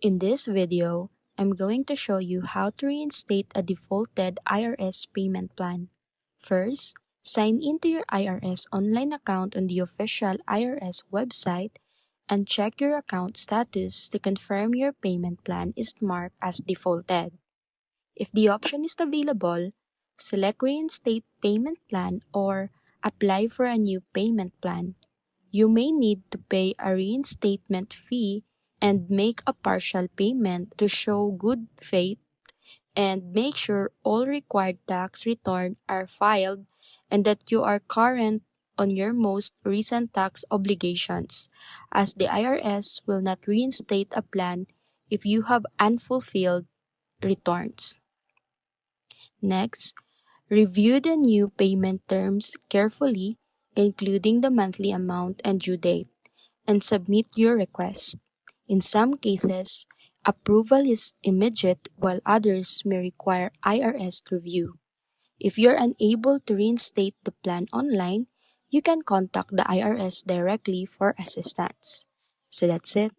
In this video, I'm going to show you how to reinstate a defaulted IRS payment plan. First, sign into your IRS online account on the official IRS website and check your account status to confirm your payment plan is marked as defaulted. If the option is available, select Reinstate Payment Plan or Apply for a new payment plan. You may need to pay a reinstatement fee and make a partial payment to show good faith, and make sure all required tax returns are filed and that you are current on your most recent tax obligations, as the IRS will not reinstate a plan if you have unfulfilled returns. Next, review the new payment terms carefully, including the monthly amount and due date, and submit your request. In some cases, approval is immediate, while others may require IRS review. If you're unable to reinstate the plan online, you can contact the IRS directly for assistance. So that's it.